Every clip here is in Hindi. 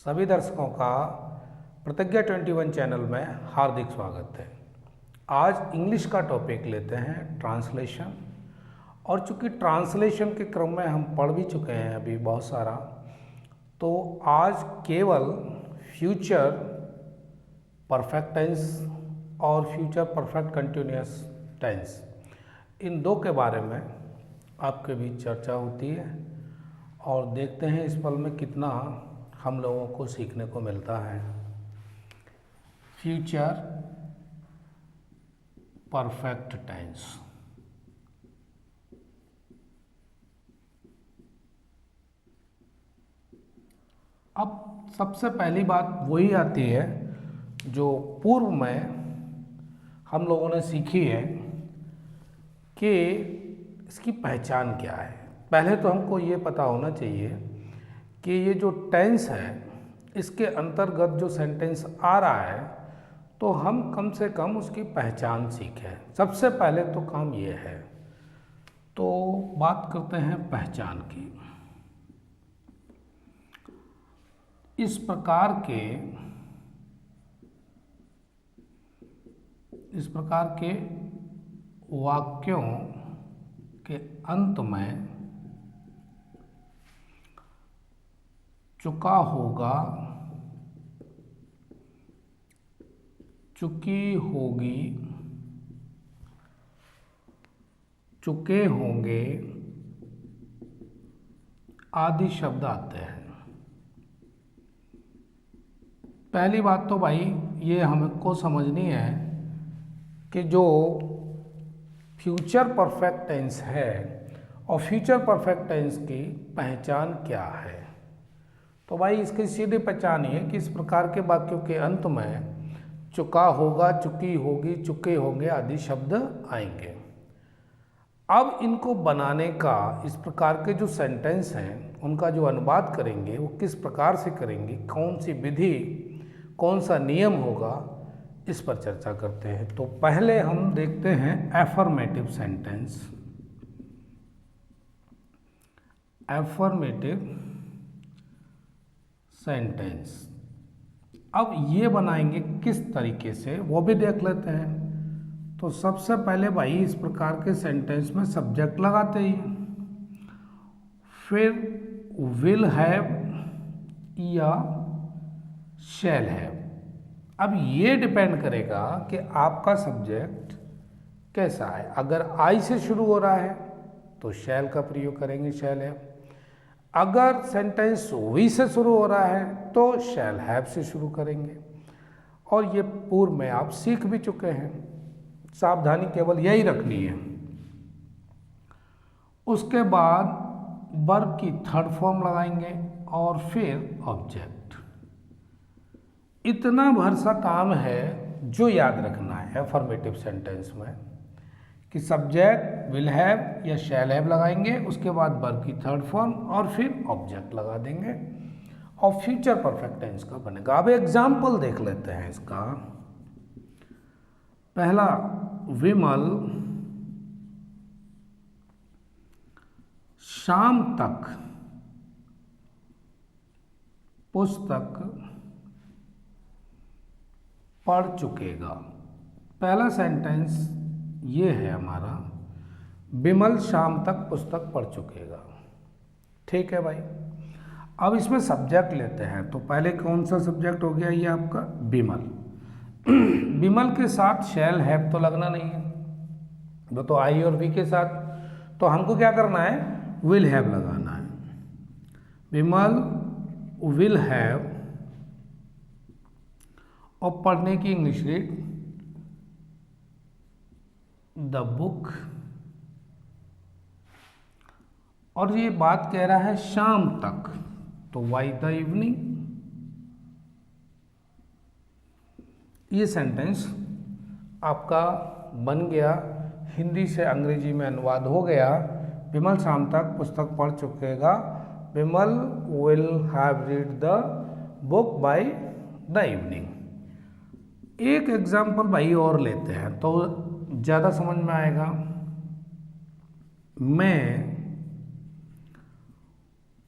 सभी दर्शकों का प्रतिज्ञा 21 चैनल में हार्दिक स्वागत है। आज इंग्लिश का टॉपिक लेते हैं ट्रांसलेशन। और चूंकि ट्रांसलेशन के क्रम में हम पढ़ भी चुके हैं अभी बहुत सारा, तो आज केवल फ्यूचर परफेक्ट टेंस और फ्यूचर परफेक्ट कंटिन्यूअस टेंस, इन दो के बारे में आपके बीच चर्चा होती है और देखते हैं इस पल में कितना हम लोगों को सीखने को मिलता है। Future perfect tense. अब सबसे पहली बात वही आती है जो पूर्व में हम लोगों ने सीखी है कि इसकी पहचान क्या है। पहले तो हमको ये पता होना चाहिए कि ये जो टेंस है इसके अंतर्गत जो सेंटेंस आ रहा है तो हम कम से कम उसकी पहचान सीखें। सबसे पहले तो काम ये है। तो बात करते हैं पहचान की। इस प्रकार के वाक्यों के अंत में चुका होगा, चुकी होगी, चुके होंगे आदि शब्द आते हैं। पहली बात तो भाई ये हमको समझनी है कि जो फ्यूचर परफेक्ट टेंस है और फ्यूचर परफेक्ट टेंस की पहचान क्या है। तो भाई इसकी सीधी पहचान ये कि इस प्रकार के वाक्यों के अंत में चुका होगा, चुकी होगी, चुके होंगे आदि शब्द आएंगे। अब इनको बनाने का, इस प्रकार के जो सेंटेंस हैं उनका जो अनुवाद करेंगे वो किस प्रकार से करेंगे, कौन सी विधि, कौन सा नियम होगा, इस पर चर्चा करते हैं। तो पहले हम देखते हैं एफर्मेटिव सेंटेंस। एफर्मेटिव सेंटेंस अब ये बनाएंगे किस तरीके से वो भी देख लेते हैं। तो सबसे पहले भाई इस प्रकार के सेंटेंस में सब्जेक्ट लगाते ही, फिर विल हैव या शैल हैव। अब ये डिपेंड करेगा कि आपका सब्जेक्ट कैसा है। अगर आई से शुरू हो रहा है तो शैल का प्रयोग करेंगे, शैल हैव। अगर सेंटेंस वी से शुरू हो रहा है तो शैल हैव से शुरू करेंगे। और ये पूर्व में आप सीख भी चुके हैं, सावधानी केवल यही रखनी है। उसके बाद वर्ब की थर्ड फॉर्म लगाएंगे और फिर ऑब्जेक्ट। इतना भर सा काम है जो याद रखना है एफर्मेटिव सेंटेंस में कि सब्जेक्ट विल हैव या शैल हैव लगाएंगे, उसके बाद वर्ब की थर्ड फॉर्म और फिर ऑब्जेक्ट लगा देंगे और फ्यूचर परफेक्ट टेंस का बनेगा। अब एग्जाम्पल देख लेते हैं इसका। पहला, विमल शाम तक पुस्तक पढ़ चुकेगा। पहला सेंटेंस ये है हमारा, विमल शाम तक पुस्तक पढ़ चुकेगा। ठीक है भाई। अब इसमें सब्जेक्ट लेते हैं। तो पहले कौन सा सब्जेक्ट हो गया, ये आपका विमल। विमल के साथ शैल हैव तो लगना नहीं है, वो तो आई और वी के साथ। तो हमको क्या करना है, विल हैव लगाना है। विमल विल हैव और पढ़ने की इंग्लिश रीड द बुक। और ये बात कह रहा है शाम तक, तो वाई द इवनिंग। ये सेंटेंस आपका बन गया, हिंदी से अंग्रेजी में अनुवाद हो गया। विमल शाम तक पुस्तक पढ़ चुकेगा। Vimal will have read the book by the evening. एक एग्जाम्पल भाई और लेते हैं तो ज़्यादा समझ में आएगा। मैं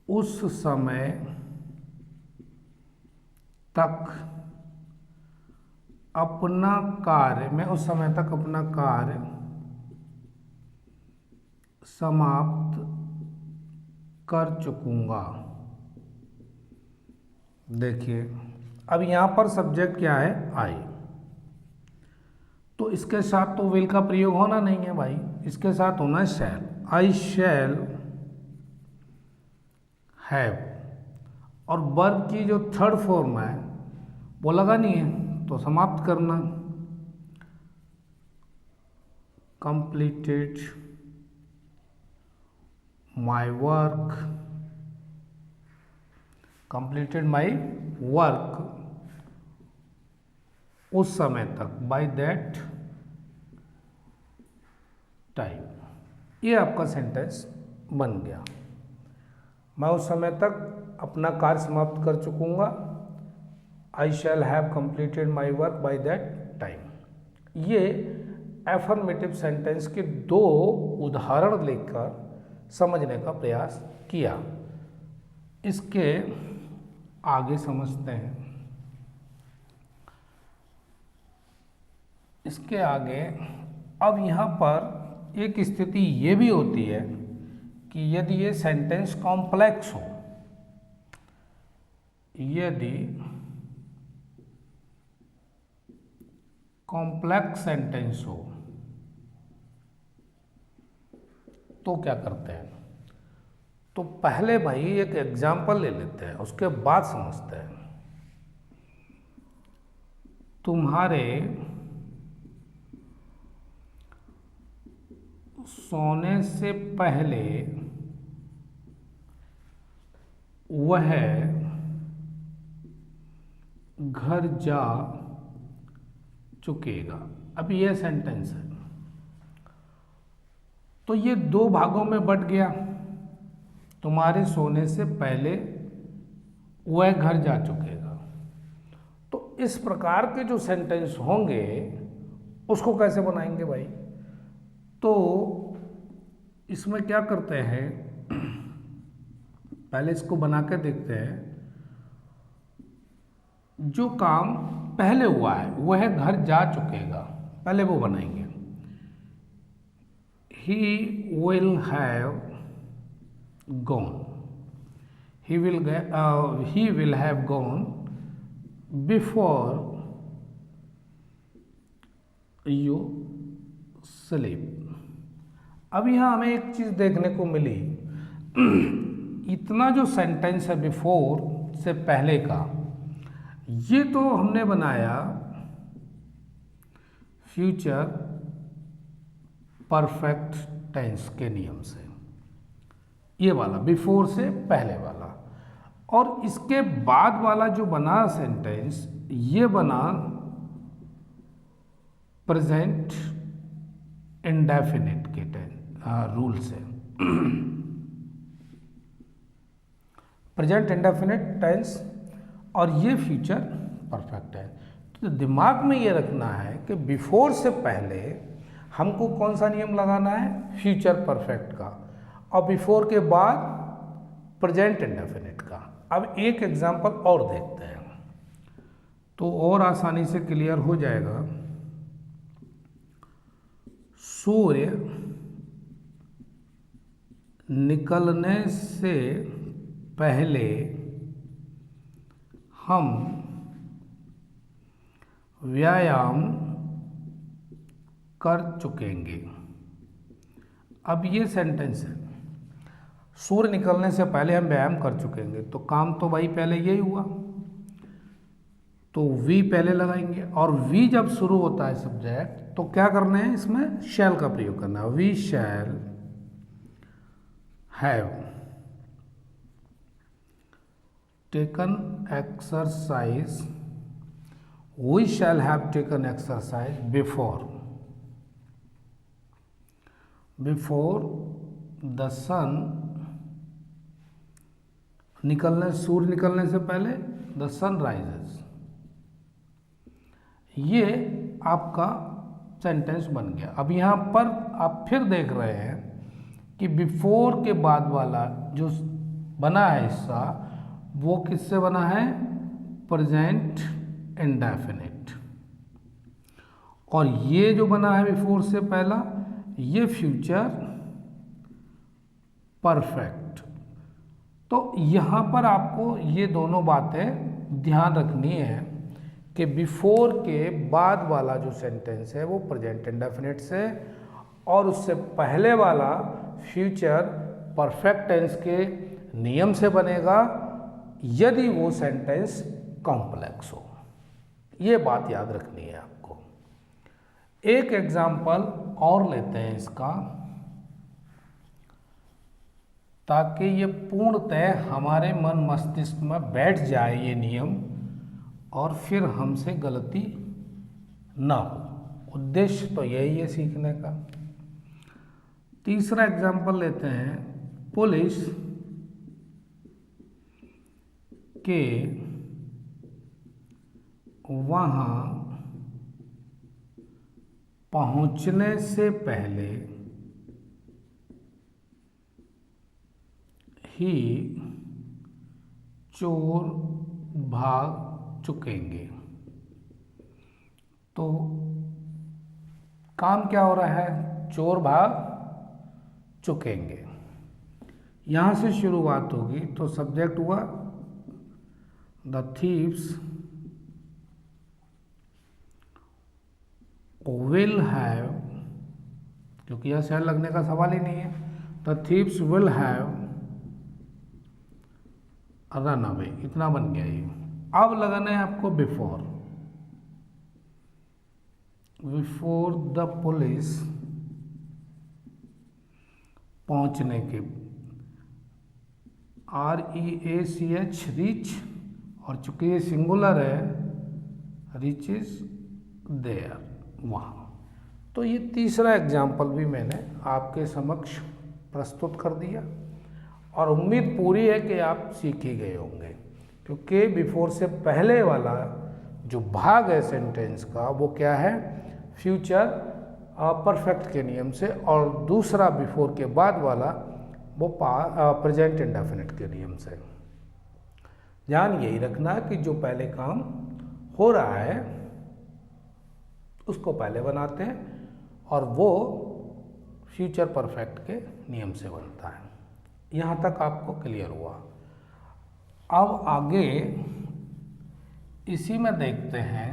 उस समय तक अपना कार्य, मैं उस समय तक अपना कार्य समाप्त कर चुकूंगा। देखिए अब यहां पर सब्जेक्ट क्या है, आई, तो इसके साथ तो विल का प्रयोग होना नहीं है भाई, इसके साथ होना है शैल। आई शैल हैव, और वर्ब की जो थर्ड फॉर्म है वो लगानी है, तो समाप्त करना, completed my work, completed my work उस समय तक, बाय दैट टाइम। ये आपका सेंटेंस बन गया, मैं उस समय तक अपना कार्य समाप्त कर चुकूंगा। I shall have completed my work by that time. ये एफर्मेटिव सेंटेंस के दो उदाहरण लेकर समझने का प्रयास किया। इसके आगे समझते हैं। इसके आगे अब यहाँ पर एक स्थिति ये भी होती है कि यदि ये सेंटेंस कॉम्प्लेक्स हो, यदि कॉम्प्लेक्स सेंटेंस हो तो क्या करते हैं, तो पहले भाई एक एग्जाम्पल ले लेते हैं, उसके बाद समझते हैं। तुम्हारे सोने से पहले वह घर जा चुकेगा। अब यह सेंटेंस है, तो ये दो भागों में बट गया। तुम्हारे सोने से पहले वह घर जा चुकेगा। तो इस प्रकार के जो सेंटेंस होंगे उसको कैसे बनाएंगे भाई, तो इसमें क्या करते हैं, पहले इसको बना के देखते हैं। जो काम पहले हुआ है वह घर जा चुकेगा, पहले वो बनाएंगे। He will have gone. He will have gone before you sleep. अब यहाँ हमें एक चीज देखने को मिली, इतना जो सेंटेंस है बिफोर से पहले का, ये तो हमने बनाया फ्यूचर परफेक्ट टेंस के नियम से, ये वाला बिफोर से पहले वाला, और इसके बाद वाला जो बना सेंटेंस ये बना प्रेजेंट इंडेफिनिट के रूल से। प्रेजेंट इंडेफिनिट टेंस और ये फ्यूचर परफेक्ट है। तो दिमाग में ये रखना है कि बिफोर से पहले हमको कौन सा नियम लगाना है, फ्यूचर परफेक्ट का, और बिफोर के बाद प्रेजेंट इंडेफिनिट का। अब एक एग्जांपल और देखते हैं तो और आसानी से क्लियर हो जाएगा। सूर्य निकलने से पहले हम व्यायाम कर चुकेंगे। अब ये सेंटेंस है, सूर्य निकलने से पहले हम व्यायाम कर चुकेंगे, तो काम तो भाई पहले यही हुआ, तो वी पहले लगाएंगे, और वी जब शुरू होता है सब्जेक्ट तो क्या करना है, इसमें शैल का प्रयोग करना है। We shall have taken exercise, we shall have taken exercise before the sun, सूर्य निकलने से पहले द सन राइजेस। ये आपका सेंटेंस बन गया। अब यहाँ पर आप फिर देख रहे हैं कि बिफोर के बाद वाला जो बना है हिस्सा वो किससे बना है, प्रेजेंट इंडेफिनिट, और ये जो बना है बिफोर से पहला, ये फ्यूचर परफेक्ट। तो यहाँ पर आपको ये दोनों बातें ध्यान रखनी है कि बिफोर के बाद वाला जो सेंटेंस है वो प्रेजेंट इंडेफिनिट से, और उससे पहले वाला फ्यूचर परफेक्ट टेंस के नियम से बनेगा यदि वो सेंटेंस कॉम्प्लेक्स हो। ये बात याद रखनी है आपको। एक एग्जाम्पल और लेते हैं इसका, ताकि ये पूर्णतः हमारे मन मस्तिष्क में बैठ जाए ये नियम, और फिर हमसे गलती ना हो। उद्देश्य तो यही है सीखने का। तीसरा एग्जाम्पल लेते हैं, पुलिस के वहाँ पहुँचने से पहले ही चोर भाग चुकेंगे। तो काम क्या हो रहा है, चोर भाग चुकेंगे। यहाँ से शुरुआत होगी, तो सब्जेक्ट हुआ द थीव्स विल हैव, क्योंकि यह शहर लगने का सवाल ही नहीं है, the thieves will have run away, इतना बन गया ये। अब लगाना है आपको बिफोर, बिफोर द पुलिस, पहुंचने के, REACH रीच, और चूंकि ये सिंगुलर है, रीचेस देयर, वहाँ। तो ये तीसरा एग्जाम्पल भी मैंने आपके समक्ष प्रस्तुत कर दिया, और उम्मीद पूरी है कि आप सीख ही गए होंगे, क्योंकि बिफोर से पहले वाला जो भाग है सेंटेंस का वो क्या है, फ्यूचर परफेक्ट के नियम से, और दूसरा बिफोर के बाद वाला वो प्रेजेंट इंडेफिनिट के नियम से। ध्यान यही रखना कि जो पहले काम हो रहा है उसको पहले बनाते हैं, और वो फ्यूचर परफेक्ट के नियम से बनता है। यहाँ तक आपको क्लियर हुआ। अब आगे इसी में देखते हैं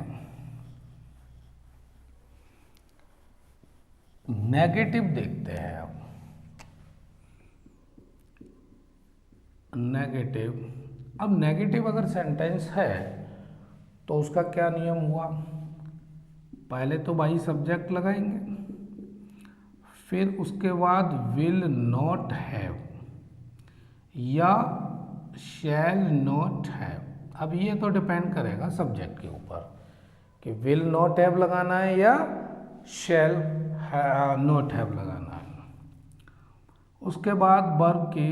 नेगेटिव, देखते हैं अब नेगेटिव। अब नेगेटिव अगर सेंटेंस है तो उसका क्या नियम हुआ, पहले तो भाई सब्जेक्ट लगाएंगे, फिर उसके बाद विल नॉट हैव या शैल नॉट हैव। अब ये तो डिपेंड करेगा सब्जेक्ट के ऊपर कि विल नॉट हैव लगाना है या शैल नॉट हैव लगाना है। उसके बाद वर्ब की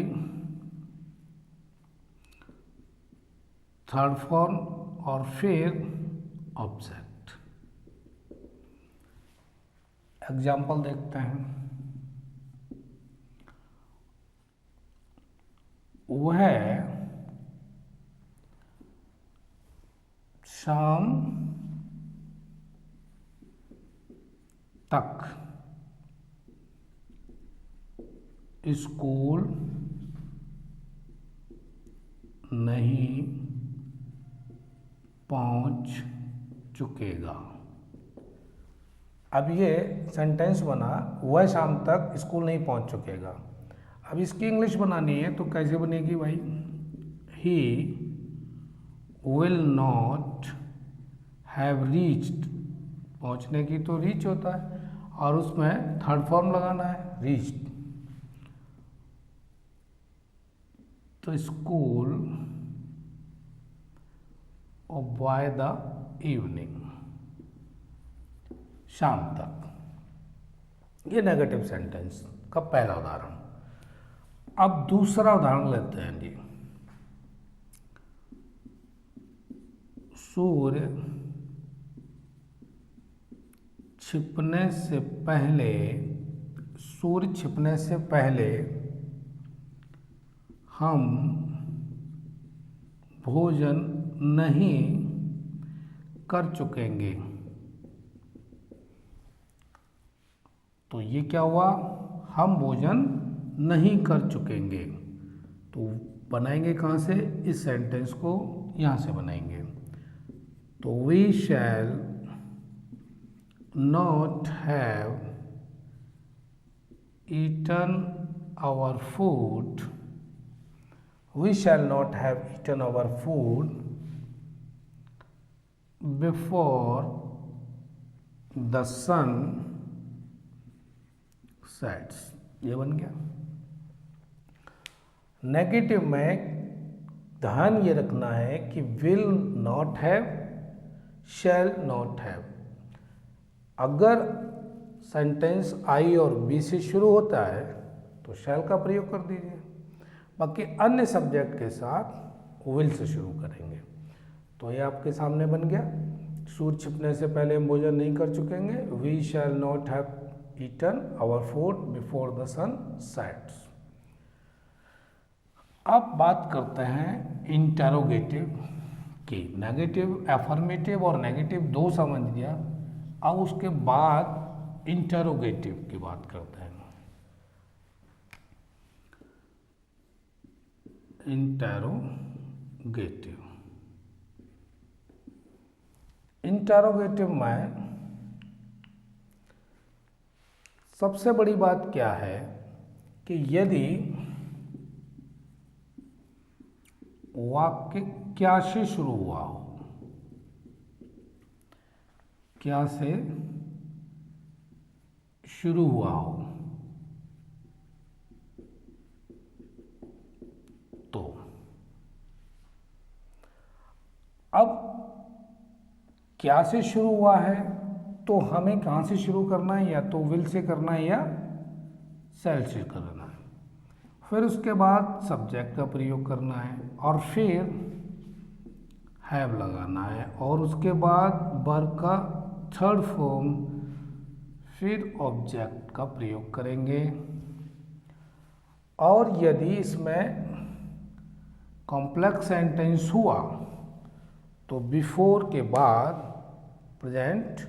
थर्ड फॉर्म, और फिर ऑब्जेक्ट। एग्जाम्पल देखते हैं। वह शाम तक स्कूल नहीं पहुंच चुकेगा। अब ये सेंटेंस बना, वह शाम तक स्कूल नहीं पहुंच चुकेगा। अब इसकी इंग्लिश बनानी है तो कैसे बनेगी भाई, he will not have reached, पहुंचने की तो रीच होता है, और उसमें थर्ड फॉर्म लगाना है रीच्ड। तो स्कूल बाय द इवनिंग, शाम तक। ये नेगेटिव सेंटेंस का पहला उदाहरण। अब दूसरा उदाहरण लेते हैं जी। सूर्य छिपने से पहले, सूर्य छिपने से पहले हम भोजन नहीं कर चुकेंगे। तो ये क्या हुआ, हम भोजन नहीं कर चुकेंगे। तो बनाएंगे कहाँ से, इस सेंटेंस को यहाँ से बनाएंगे। तो we shall not have eaten our food, we shall not have eaten our food before the sun sets. ये बन गया। नेगेटिव में ध्यान ये रखना है कि will not have, shall not have. अगर सेंटेंस आई और बी से शुरू होता है तो शैल का प्रयोग कर दीजिए, बाकी अन्य सब्जेक्ट के साथ विल से शुरू करेंगे। तो ये आपके सामने बन गया, सूर्य छिपने से पहले हम भोजन नहीं कर चुकेंगे। We shall not have eaten our food before the sun sets. अब बात करते हैं इंटेरोगेटिव की। नेगेटिव, एफर्मेटिव और नेगेटिव दो समझ लिया, अब उसके बाद इंटेरोगेटिव की बात करते हैं। इंटेरोगेटिव, इंटेरोगेटिव में सबसे बड़ी बात क्या है कि यदि वाक्य क्या से शुरू हुआ हो, क्या से शुरू हुआ हो, तो अब क्या से शुरू हुआ है तो हमें कहाँ से शुरू करना है, या तो विल से करना है या शैल से करना है। फिर उसके बाद सब्जेक्ट का प्रयोग करना है और फिर हैव लगाना है, और उसके बाद वर्ब का थर्ड फॉर्म, फिर ऑब्जेक्ट का प्रयोग करेंगे। और यदि इसमें कॉम्प्लेक्स सेंटेंस हुआ तो बिफोर के बाद प्रेजेंट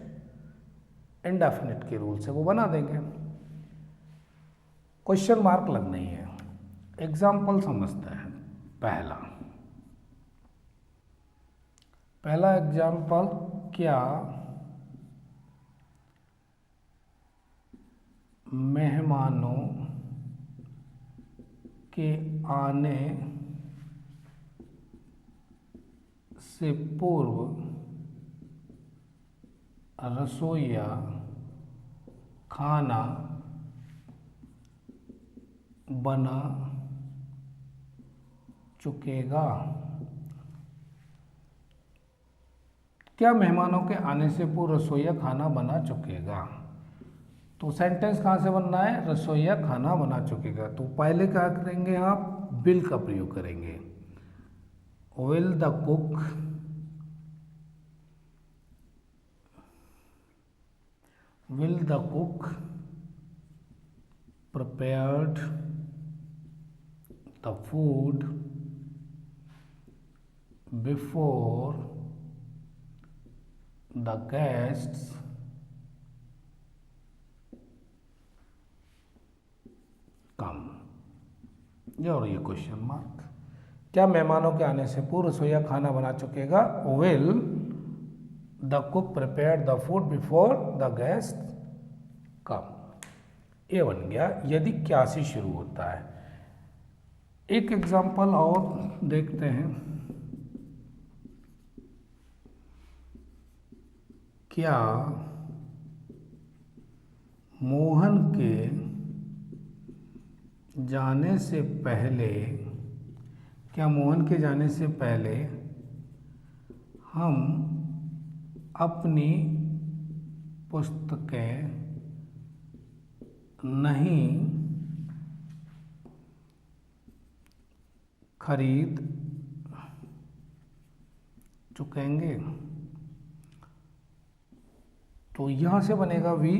इंडेफिनिट के रूल से वो बना देंगे, क्वेश्चन मार्क लगना ही है। एग्जाम्पल समझते हैं। पहला एग्जाम्पल, क्या मेहमानों के आने से पूर्व रसोइया खाना बना चुकेगा। क्या मेहमानों के आने से पूर्व रसोइया खाना बना चुकेगा। तो सेंटेंस कहाँ से बनना है, रसोइया खाना बना चुकेगा। तो पहले क्या करेंगे आप, विल का प्रयोग करेंगे। Will the cook prepared the food before the guests come। और ये क्वेश्चन मार्क, क्या मेहमानों के आने से पूर्व रसोइया खाना बना चुकेगा। Will the cook prepare the food before the guest come. ये बन गया यदि क्या से शुरू होता है। एक एग्जांपल और देखते हैं। क्या मोहन के जाने से पहले हम अपनी पुस्तकें नहीं खरीद चुकेंगे। तो यहां से बनेगा वी।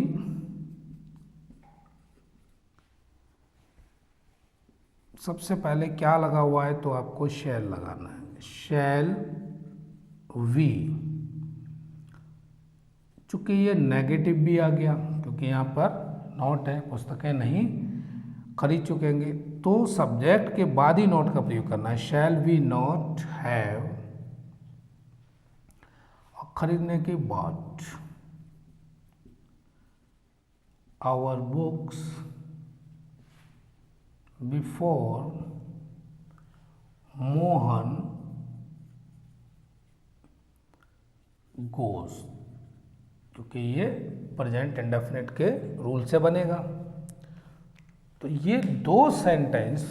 सबसे पहले क्या लगा हुआ है तो आपको शैल लगाना है। शैल वी, चूंकि ये नेगेटिव भी आ गया क्योंकि यहाँ पर नॉट है, पुस्तकें नहीं खरीद चुकेंगे, तो सब्जेक्ट के बाद ही नॉट का प्रयोग करना है। शैल वी नॉट हैव, और खरीदने के बाद our books before Mohan goes, क्योंकि ये प्रेजेंट इंडेफिनिट के रूल से बनेगा। तो ये दो सेंटेंस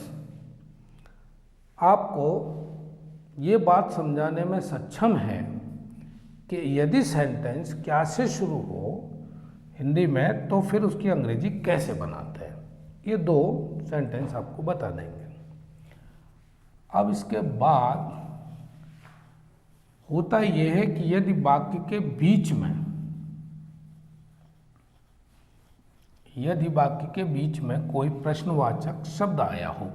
आपको ये बात समझाने में सक्षम है कि यदि सेंटेंस क्या से शुरू हो हिंदी में तो फिर उसकी अंग्रेजी कैसे बनाते हैं। ये दो सेंटेंस आपको बता देंगे। अब इसके बाद होता यह है कि यदि वाक्य के बीच में, यदि वाक्य के बीच में कोई प्रश्नवाचक शब्द आया हो,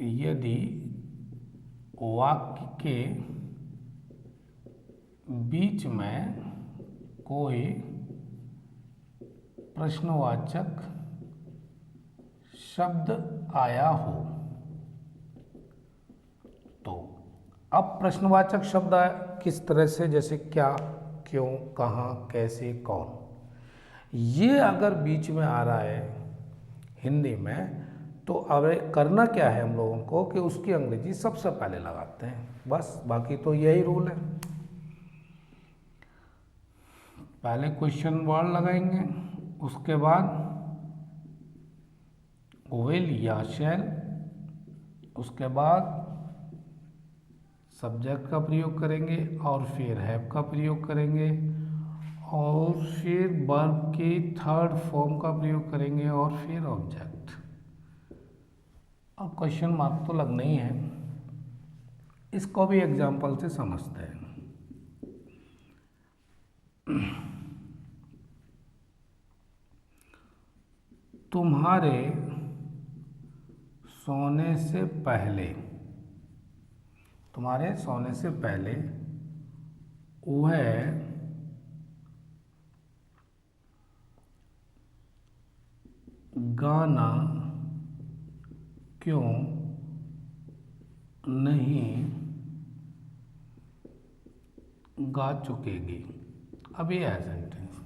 यदि वाक्य के बीच में कोई प्रश्नवाचक शब्द आया हो, तो अब प्रश्नवाचक शब्द किस तरह से, जैसे क्या, क्यों, कहाँ, कैसे, कौन, ये अगर बीच में आ रहा है हिंदी में, तो अब करना क्या है हम लोगों को कि उसकी अंग्रेजी सबसे पहले लगाते हैं, बस। बाकी तो यही रूल है। पहले क्वेश्चन वर्ड लगाएंगे, उसके बाद विल या शैल, उसके बाद सब्जेक्ट का प्रयोग करेंगे और फिर हैव का प्रयोग करेंगे और फिर वर्ब की थर्ड फॉर्म का प्रयोग करेंगे और फिर ऑब्जेक्ट। अब क्वेश्चन मार्क तो लगना ही है, इसको भी एग्जाम्पल से समझते हैं। तुम्हारे सोने से पहले, तुम्हारे सोने से पहले वह गाना क्यों नहीं गा चुकेगी। अब ये है सेंटेंस,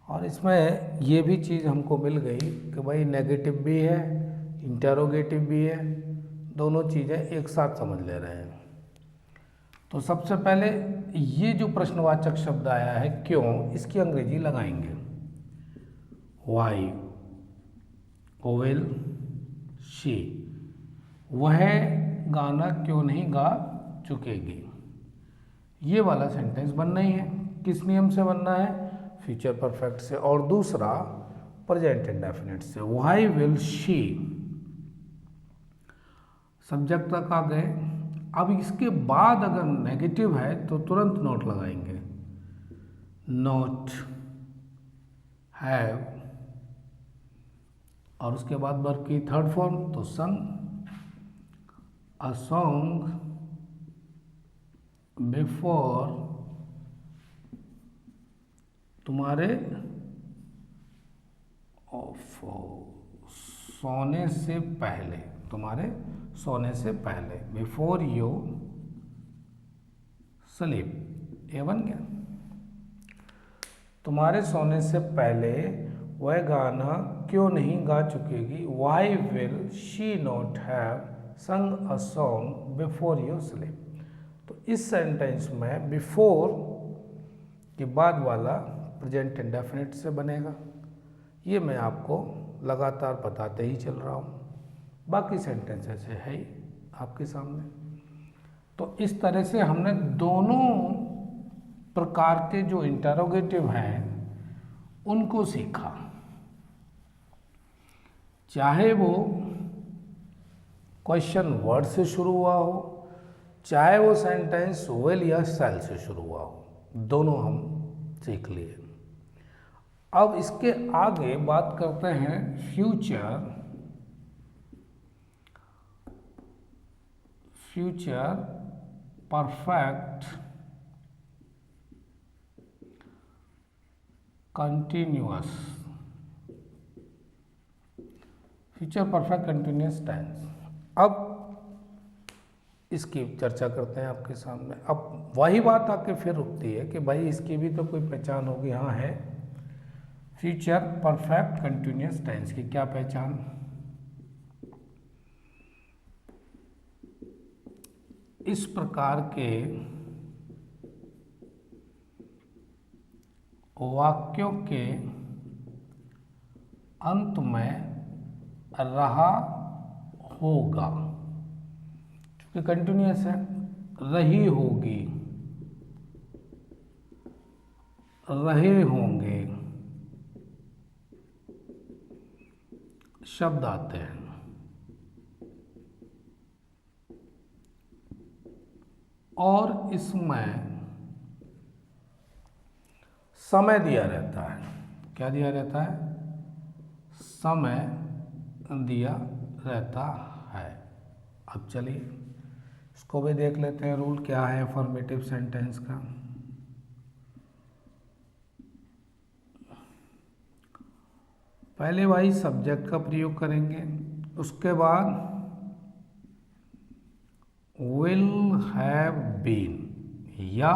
और इसमें ये भी चीज़ हमको मिल गई कि भाई नेगेटिव भी है, इंटरोगेटिव भी है, दोनों चीज़ें एक साथ समझ ले रहे हैं। तो सबसे पहले ये जो प्रश्नवाचक शब्द आया है क्यों, इसकी अंग्रेजी लगाएंगे वाई, विल, शी, वह गाना क्यों नहीं गा चुकेगी। ये वाला सेंटेंस बनना ही है। किस नियम से बनना है? फ्यूचर परफेक्ट से, और दूसरा प्रेजेंट इंडेफिनिट से। व्हाई विल शी, सब्जेक्ट तक आ गए। अब इसके बाद अगर नेगेटिव है तो तुरंत नोट लगाएंगे, नॉट, हैव, और उसके बाद वर्ब की थर्ड फॉर्म तो संग, अ सॉन्ग बिफोर, तुम्हारे सोने से पहले, तुम्हारे सोने से पहले, बिफोर यू स्लीप। ये बन गया, तुम्हारे सोने से पहले वह गाना क्यों नहीं गा चुकेगी। Why will she not have sung a song before you sleep. तो इस सेंटेंस में बिफोर के बाद वाला प्रेजेंट इंडेफिनिट से बनेगा। ये मैं आपको लगातार बताते ही चल रहा हूँ, बाकी सेंटेंस ऐसे है ही आपके सामने। तो इस तरह से हमने दोनों प्रकार के जो इंटरोगेटिव हैं उनको सीखा, चाहे वो क्वेश्चन वर्ड से शुरू हुआ हो, चाहे वो सेंटेंस विल या शैल से शुरू हुआ हो, दोनों हम सीख लिए। अब इसके आगे बात करते हैं future future perfect continuous, future perfect continuous tense. अब इसकी चर्चा करते हैं आपके सामने। अब वही बात आके फिर रुकती है कि भाई इसकी भी तो कोई पहचान होगी। हाँ है, फ्यूचर परफेक्ट कंटिन्यूअस टेंस की क्या पहचान? इस प्रकार के वाक्यों के अंत में रहा होगा, क्योंकि कंटिन्यूअस है, रही होगी, रहे होंगे शब्द आते हैं। और इसमें समय दिया रहता है। क्या दिया रहता है? समय दिया रहता है। अब चलिए इसको भी देख लेते हैं, रूल क्या है अफर्मेटिव सेंटेंस का। पहले वही सब्जेक्ट का प्रयोग करेंगे, उसके बाद विल हैव बीन या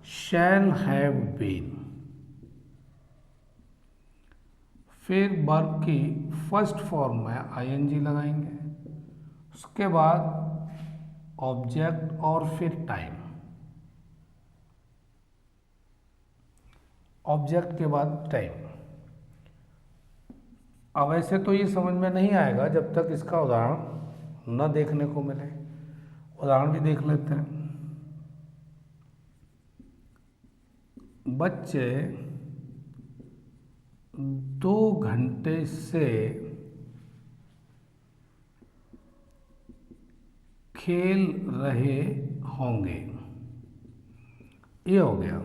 शैल हैव बीन, फिर वर्ब की फर्स्ट फॉर्म में आईएनजी लगाएंगे, उसके बाद ऑब्जेक्ट और फिर टाइम। ऑब्जेक्ट के बाद टाइम। अब ऐसे तो ये समझ में नहीं आएगा जब तक इसका उदाहरण न देखने को मिले। उदाहरण भी देख लेते हैं। बच्चे 2 घंटे से खेल रहे होंगे। ये हो गया,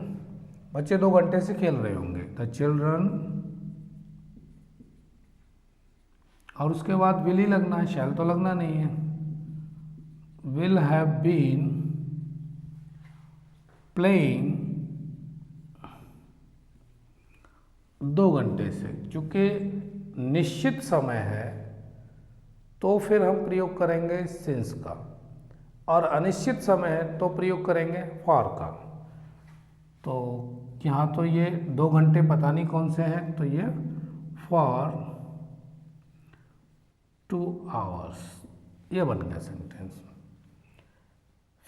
बच्चे 2 घंटे से खेल रहे होंगे, द चिल्ड्रन। और उसके बाद विल ही लगना है, शैल तो लगना नहीं है। विल हैव बीन प्लेइंग 2 घंटे से। चूंकि निश्चित समय है तो फिर हम प्रयोग करेंगे सिंस का, और अनिश्चित समय है तो प्रयोग करेंगे फॉर का। तो यहाँ तो ये 2 घंटे पता नहीं कौन से हैं, तो ये फॉर 2 आवर्स, ये बन गया sentence.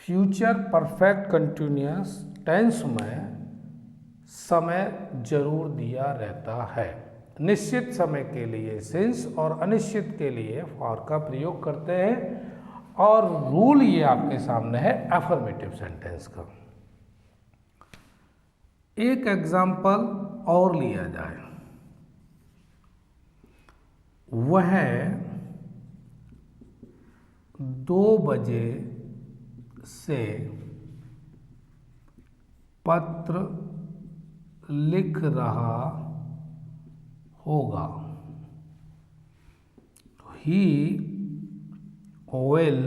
Future perfect continuous tense में समय जरूर दिया रहता है। निश्चित समय के लिए सिंस और अनिश्चित के लिए फॉर का प्रयोग करते हैं। और रूल ये आपके सामने है अफर्मेटिव सेंटेंस का। एक एग्जाम्पल और लिया जाए, वह 2 बजे से पत्र लिख रहा होगा। ही विल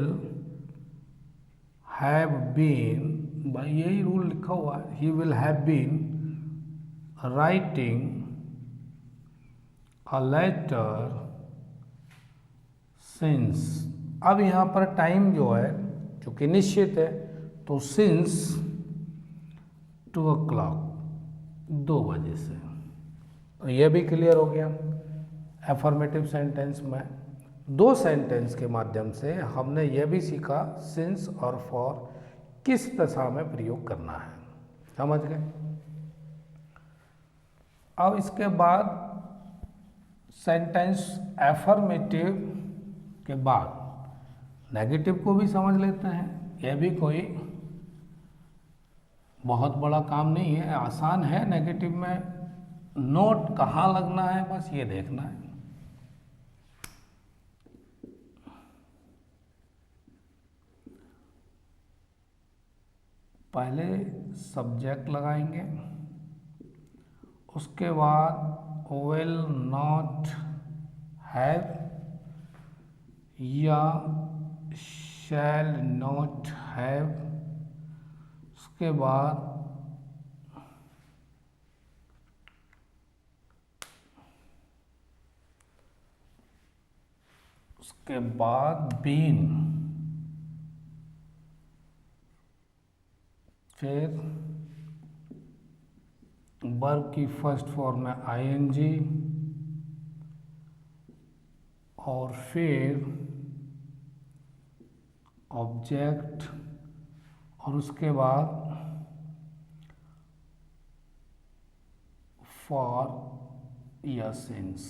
हैव बीन, भाई यही रूल लिखा हुआ है, he will have been writing a letter since. अब यहाँ पर टाइम जो है चूँकि निश्चित है, तो सिंस 2 o'clock, 2 बजे से। तो यह भी क्लियर हो गया। एफर्मेटिव सेंटेंस में 2 सेंटेंस के माध्यम से हमने यह भी सीखा सिंस और फॉर किस दशा में प्रयोग करना है। समझ गए? अब इसके बाद सेंटेंस एफर्मेटिव के बाद नेगेटिव को भी समझ लेते हैं। यह भी कोई बहुत बड़ा काम नहीं है, आसान है। नेगेटिव में नोट कहाँ लगना है बस ये देखना है। पहले सब्जेक्ट लगाएंगे, उसके बाद विल नॉट हैव या शैल नॉट हैव, उसके बाद बीन, फिर वर्ब की फर्स्ट फॉर्म है आईएनजी, और फिर ऑब्जेक्ट, और उसके बाद फॉर या सिंस।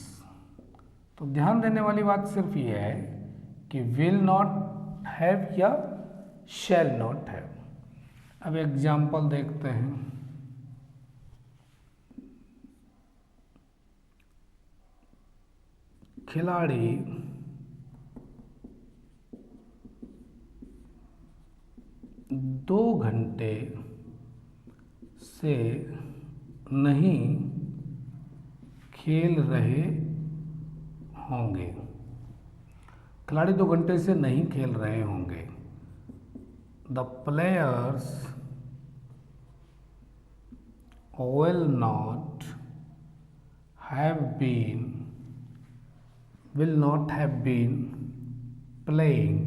तो ध्यान देने वाली बात सिर्फ ये है कि विल नॉट हैव या शैल नॉट हैव। अब एग्जाम्पल देखते हैं। खिलाड़ी 2 घंटे से नहीं खेल रहे होंगे। खिलाड़ी 2 घंटे से नहीं खेल रहे होंगे। The players will not have been playing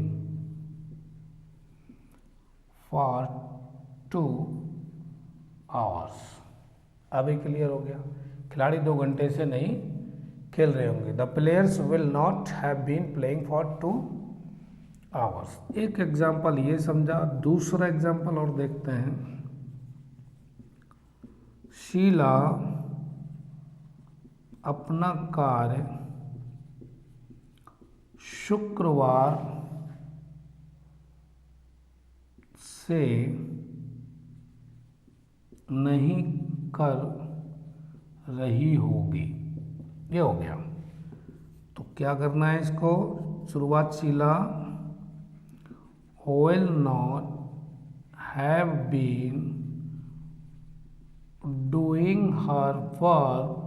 for 2 hours. अभी क्लियर हो गया, खिलाड़ी 2 घंटे से नहीं खेल रहे होंगे। The players will not have been playing for 2 hours. एक एग्जाम्पल ये समझा, दूसरा एग्जाम्पल और देखते हैं। शीला अपना कार्य शुक्रवार से नहीं कर रही होगी। ये हो गया। तो क्या करना है इसको, शुरुआत Sheela will not have been doing her work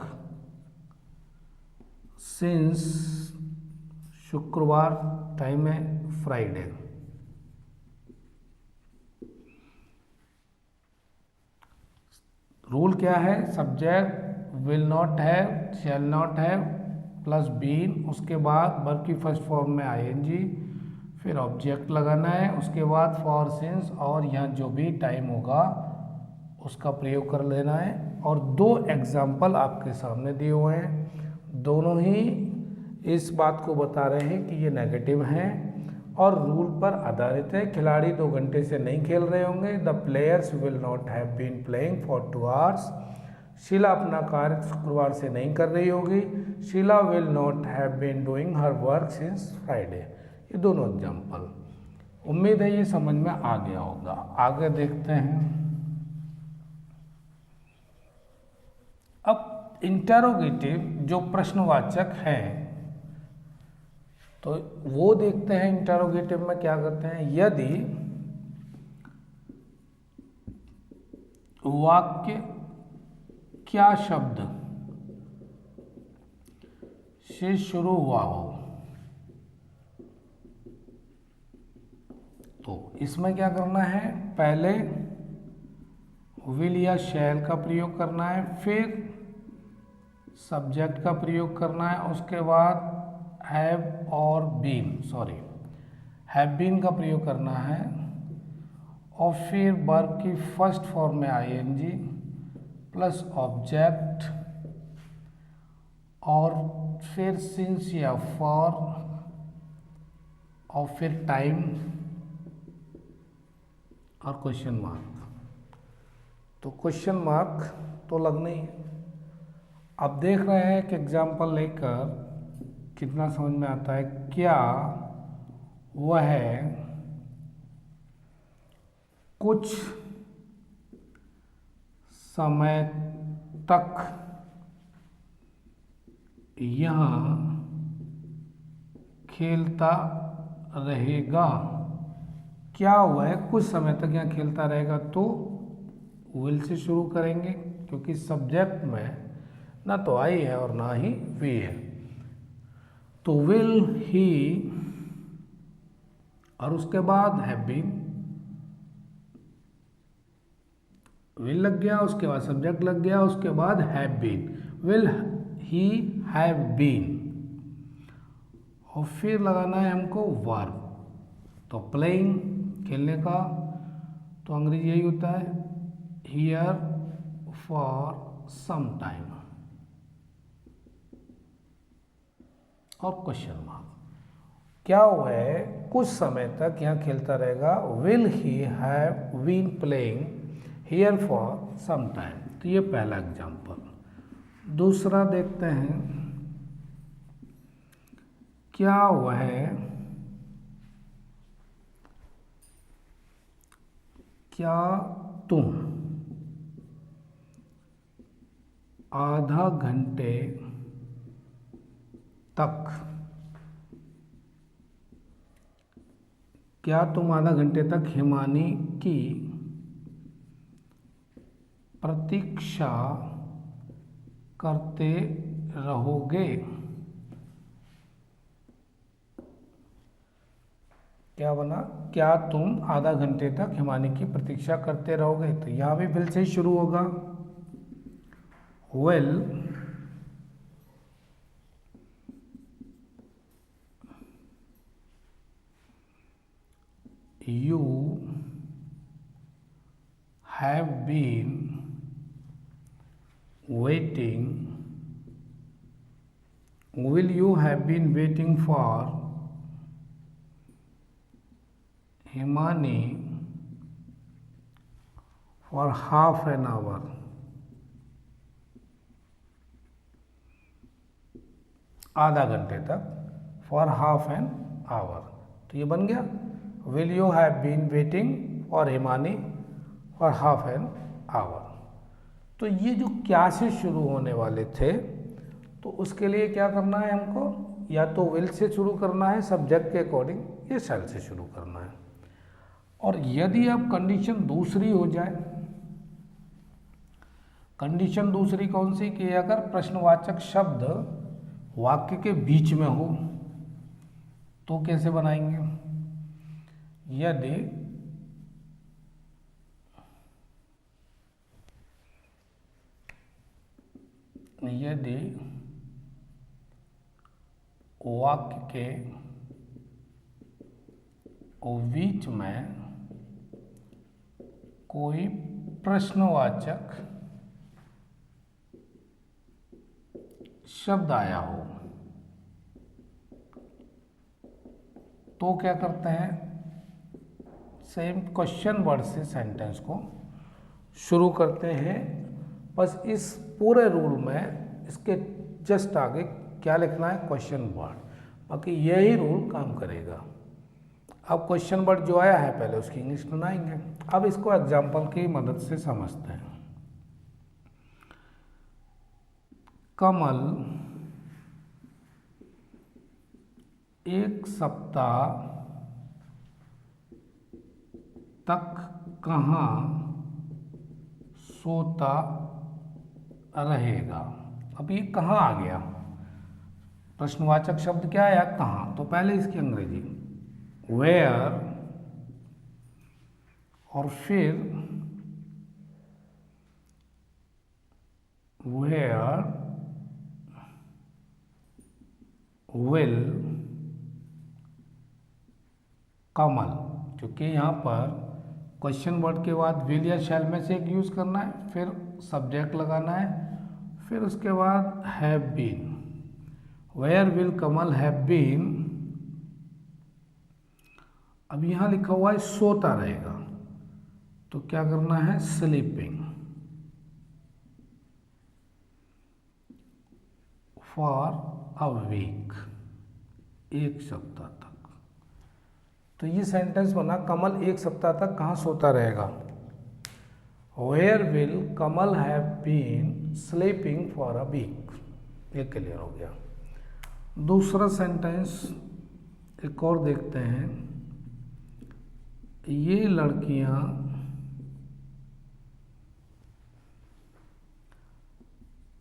since, शुक्रवार, टाइम है फ्राइडे। रूल क्या है, subject will not have, shall not have plus been, उसके बाद वर्ब की फर्स्ट फॉर्म में आईएनजी, फिर ऑब्जेक्ट लगाना है, उसके बाद फॉर सिंस, और यहाँ जो भी टाइम होगा उसका प्रयोग कर लेना है। और 2 एग्जाम्पल आपके सामने दिए हुए हैं, दोनों ही इस बात को बता रहे हैं कि ये नेगेटिव हैं और रूल पर आधारित है। खिलाड़ी 2 घंटे से नहीं खेल रहे होंगे। The players will not have been playing for 2 hours. Sheela अपना कार्य शुक्रवार से नहीं कर रही होगी। Sheela will not have been doing her work since Friday. ये दोनों एग्जाम्पल, उम्मीद है ये समझ में आ गया होगा। आगे देखते हैं। अब इंटरोगेटिव जो प्रश्नवाचक है, तो वो देखते हैं इंटरोगेटिव में क्या करते हैं। यदि वाक्य क्या शब्द से शुरू हुआ हो, तो इसमें क्या करना है, पहले विल या शैल का प्रयोग करना है, फिर सब्जेक्ट का प्रयोग करना है, उसके बाद हैव बीन का प्रयोग करना है, और फिर वर्ब की फर्स्ट फॉर्म में आईएनजी प्लस ऑब्जेक्ट, और फिर सिंस या फॉर, और फिर टाइम और क्वेश्चन मार्क। तो क्वेश्चन मार्क तो लगना ही है। अब देख रहे हैं कि एग्जाम्पल लेकर कितना समझ में आता है। क्या वह कुछ समय तक यहाँ खेलता रहेगा? क्या वह कुछ समय तक यहाँ खेलता रहेगा? तो विल से शुरू करेंगे क्योंकि सब्जेक्ट में ना तो आई है और ना ही वी है। तो विल ही और उसके बाद हैव बीन, विल लग गया, उसके बाद सब्जेक्ट लग गया, उसके बाद have been, will he have been, और फिर लगाना है हमको वर्ब। तो प्लेइंग, खेलने का, तो अंग्रेजी यही होता है हियर फॉर सम टाइम, और क्वेश्चन मार्क। क्या हुआ है, कुछ समय तक यहाँ खेलता रहेगा। Will he have been playing here for some time. तो ये पहला एग्जाम्पल। दूसरा देखते हैं, क्या वह क्या तुम आधा घंटे तक, क्या तुम आधा घंटे तक हिमानी की प्रतीक्षा करते रहोगे? क्या बना, क्या तुम आधा घंटे तक हिमानी की प्रतीक्षा करते रहोगे? तो यहां भी विल से शुरू होगा। Will you have been waiting, will you have been waiting for Himani for half an hour? आधा घंटे तक, फॉर हाफ एन आवर। तो ये बन गया will you have been waiting for Himani for half an hour. तो ये जो क्या से शुरू होने वाले थे, तो उसके लिए क्या करना है हमको, या तो विल से शुरू करना है सब्जेक्ट के अकॉर्डिंग, या शैल से शुरू करना है। और यदि अब कंडीशन दूसरी हो जाए, कंडीशन दूसरी कौन सी, कि अगर प्रश्नवाचक शब्द वाक्य के बीच में हो, तो कैसे बनाएंगे। यदि वाक्य के बीच में कोई प्रश्नवाचक शब्द आया हो, तो क्या करते हैं, सेम क्वेश्चन वर्ड से सेंटेंस को शुरू करते हैं। बस इस पूरे रूल में इसके जस्ट आगे क्या लिखना है, क्वेश्चन वर्ड। बाकी यही रूल काम करेगा। अब क्वेश्चन वर्ड जो आया है पहले उसकी इंग्लिश बनाएंगे। अब इसको एग्जाम्पल की मदद से समझते हैं। कमल एक सप्ताह तक कहाँ सोता रहेगा। अब ये कहाँ आ गया, प्रश्नवाचक शब्द क्या आया, कहाँ। तो पहले इसकी अंग्रेजी वेयर, और फिर वेयर विल कमल। क्योंकि यहाँ पर क्वेश्चन वर्ड के बाद विल या शैल में से एक यूज करना है, फिर सब्जेक्ट लगाना है, फिर उसके बाद have been. Where will Kamal have been. अब यहाँ लिखा हुआ है सोता रहेगा, तो क्या करना है, स्लीपिंग फॉर अ वीक, एक सप्ताह तक। तो ये सेंटेंस बना, कमल एक सप्ताह तक कहाँ सोता रहेगा। Where will Kamal have been sleeping for a week. ये क्लियर हो गया। दूसरा सेंटेंस एक और देखते हैं। ये लड़कियां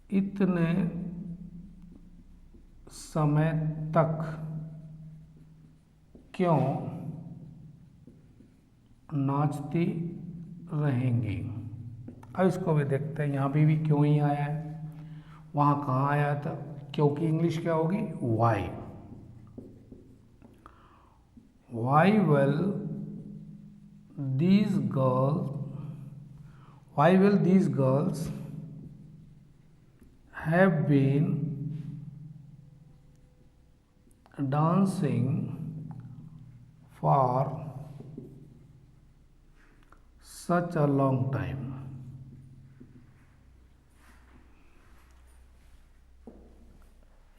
इतने समय तक क्यों नाचती रहेंगी। अब इसको भी देखते हैं, यहाँ भी क्यों ही आया है, वहाँ कहाँ आया था, क्योंकि इंग्लिश क्या होगी, why. Why will these girls have been dancing for such a long time?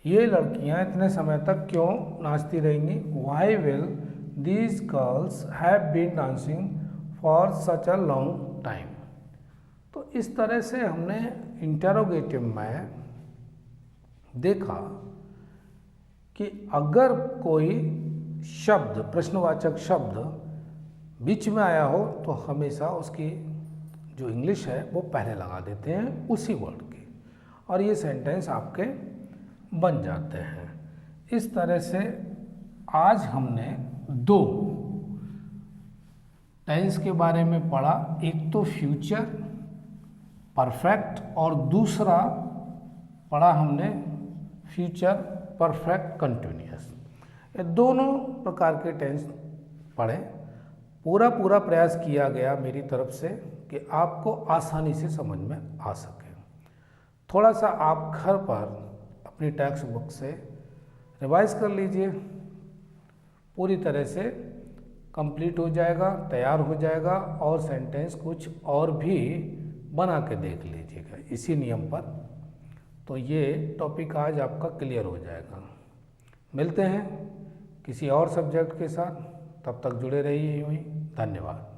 ये लड़कियां इतने समय तक क्यों नाचती रहेंगी? Why will these girls have been dancing for such a long time? तो इस तरह से हमने इंटरोगेटिव में देखा कि अगर कोई शब्द, प्रश्नवाचक शब्द बीच में आया हो तो हमेशा उसकी जो इंग्लिश है वो पहले लगा देते हैं उसी वर्ड के, और ये सेंटेंस आपके बन जाते हैं। इस तरह से आज हमने दो टेंस के बारे में पढ़ा, एक तो फ्यूचर परफेक्ट और दूसरा पढ़ा हमने फ्यूचर परफेक्ट कंटिन्यूअस। ये दोनों प्रकार के टेंस पढ़े। पूरा प्रयास किया गया मेरी तरफ से कि आपको आसानी से समझ में आ सके। थोड़ा सा आप घर पर अपनी टेक्स्ट बुक से रिवाइज कर लीजिए, पूरी तरह से कंप्लीट हो जाएगा, तैयार हो जाएगा, और सेंटेंस कुछ और भी बना के देख लीजिएगा इसी नियम पर, तो ये टॉपिक आज आपका क्लियर हो जाएगा। मिलते हैं किसी और सब्जेक्ट के साथ, तब तक जुड़े रहिए यूँ ही। धन्यवाद।